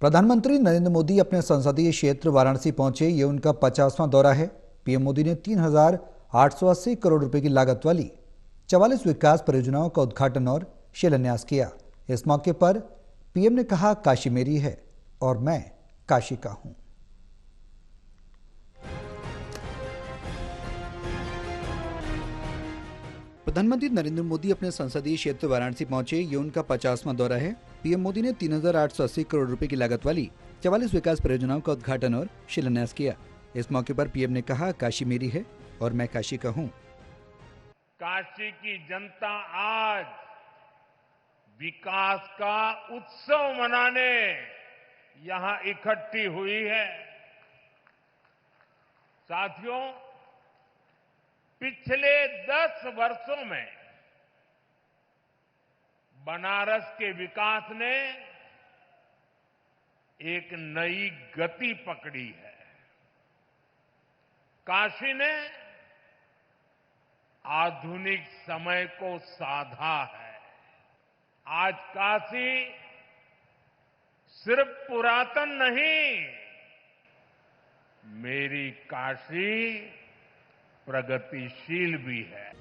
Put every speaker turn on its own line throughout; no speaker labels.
प्रधानमंत्री नरेंद्र मोदी अपने संसदीय क्षेत्र वाराणसी पहुंचे। ये उनका 50वां दौरा है। पीएम मोदी ने 3,880 करोड़ रुपए की लागत वाली 44 विकास परियोजनाओं का उद्घाटन और शिलान्यास किया। इस मौके पर पीएम ने कहा, काशी मेरी है और मैं काशी का हूं। प्रधानमंत्री नरेंद्र मोदी अपने संसदीय क्षेत्र वाराणसी पहुंचे। ये उनका 50वां दौरा है। पीएम मोदी ने 3,880 करोड़ रुपए की लागत वाली 44 विकास परियोजनाओं का उद्घाटन और शिलान्यास किया। इस मौके पर पीएम ने कहा, काशी मेरी है और मैं काशी का हूं।
काशी की जनता आज विकास का उत्सव मनाने यहां इकट्ठी हुई है। साथियों, पिछले 10 वर्षों में बनारस के विकास ने एक नई गति पकड़ी है। काशी ने आधुनिक समय को साधा है। आज काशी सिर्फ पुरातन नहीं, मेरी काशी प्रगतिशील भी है।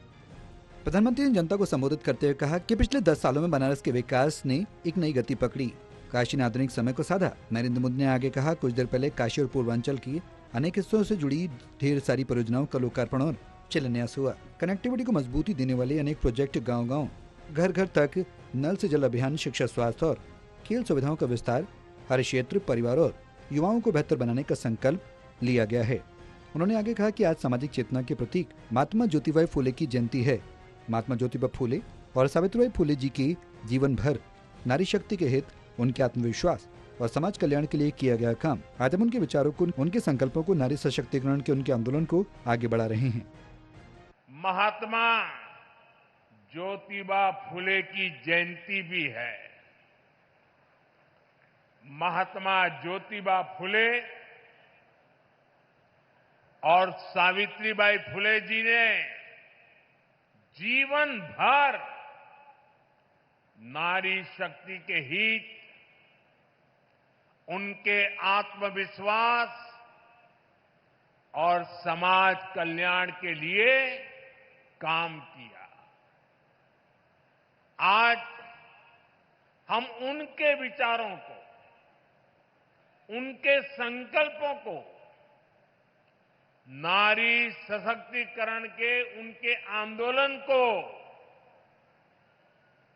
प्रधानमंत्री ने जनता को संबोधित करते हुए कहा कि पिछले 10 सालों में बनारस के विकास ने एक नई गति पकड़ी। काशी ने आधुनिक समय को साधा। नरेंद्र मोदी ने आगे कहा, कुछ देर पहले काशी और पूर्वांचल की अनेक हिस्सों से जुड़ी ढेर सारी परियोजनाओं का लोकार्पण और शिलान्यास हुआ। कनेक्टिविटी को मजबूती देने वाले अनेक प्रोजेक्ट गाँव-गाँव, घर-घर तक नल से जल अभियान, शिक्षा, स्वास्थ्य और खेल सुविधाओं का विस्तार, हर क्षेत्र, परिवार और युवाओं को बेहतर बनाने का संकल्प लिया गया है। उन्होंने आगे कहा कि आज सामाजिक चेतना के प्रतीक महात्मा ज्योतिबा फुले की जयंती है। महात्मा ज्योतिबा फुले और सावित्रीबाई फुले जी के जीवन भर नारी शक्ति के हित, उनके आत्मविश्वास और समाज कल्याण के लिए किया गया काम, आज हम उनके विचारों को, उनके संकल्पों को, नारी सशक्तिकरण के उनके आंदोलन को आगे बढ़ा रहे हैं।
महात्मा ज्योतिबा फुले की जयंती भी है। महात्मा ज्योतिबा फुले और सावित्रीबाई फुले जी ने जीवन भर नारी शक्ति के हित, उनके आत्मविश्वास और समाज कल्याण के लिए काम किया। आज हम उनके विचारों को, उनके संकल्पों को, नारी सशक्तिकरण के उनके आंदोलन को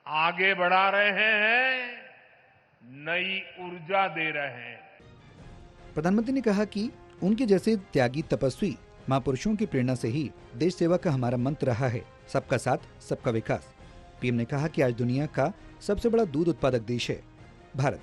आगे बढ़ा रहे हैं, नई ऊर्जा दे रहे हैं।
प्रधानमंत्री ने कहा कि उनके जैसे त्यागी तपस्वी महापुरुषों की प्रेरणा से ही देश सेवा का हमारा मंत्र रहा है, सबका साथ, सबका विकास। पीएम ने कहा कि आज दुनिया का सबसे बड़ा दूध उत्पादक देश है भारत।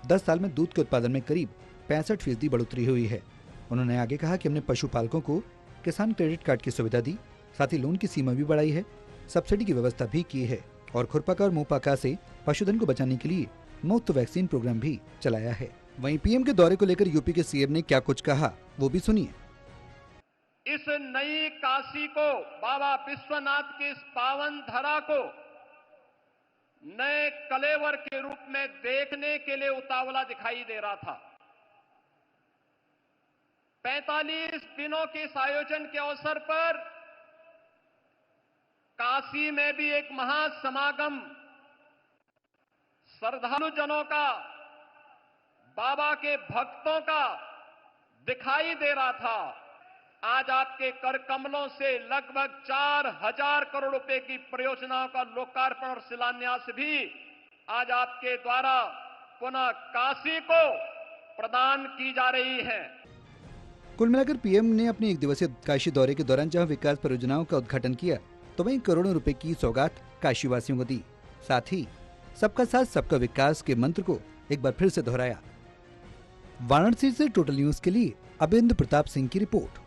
10 साल में दूध के उत्पादन में करीब 65% बढ़ोतरी हुई है। उन्होंने आगे कहा कि हमने पशुपालकों को किसान क्रेडिट कार्ड की सुविधा दी, साथ ही लोन की सीमा भी बढ़ाई है, सब्सिडी की व्यवस्था भी की है और खुरपका और मुंहपका से पशुधन को बचाने के लिए मुफ्त वैक्सीन प्रोग्राम भी चलाया है। वहीं पीएम के दौरे को लेकर यूपी के सीएम ने क्या कुछ कहा, वो भी सुनिए।
इस नई काशी को, बाबा विश्वनाथ की इस पावन धरा को नए कलेवर के रूप में देखने के लिए उतावला दिखाई दे रहा था। 45 दिनों के इस आयोजन के अवसर पर काशी में भी एक महासमागम श्रद्धालु जनों का, बाबा के भक्तों का दिखाई दे रहा था। आज आपके कर कमलों से लगभग 4,000 करोड़ रुपए की परियोजनाओं का लोकार्पण और शिलान्यास भी आज आपके द्वारा पुनः काशी को प्रदान की जा रही है।
कुल मिलाकर पीएम ने अपने 1 दिवसीय काशी दौरे के दौरान जहां विकास परियोजनाओं का उद्घाटन किया, तो वहीं करोड़ों रुपए की सौगात काशी वासियों को दी। साथ ही सबका साथ, सबका विकास के मंत्र को एक बार फिर से दोहराया। वाराणसी से टोटल न्यूज के लिए अबिंद प्रताप सिंह की रिपोर्ट।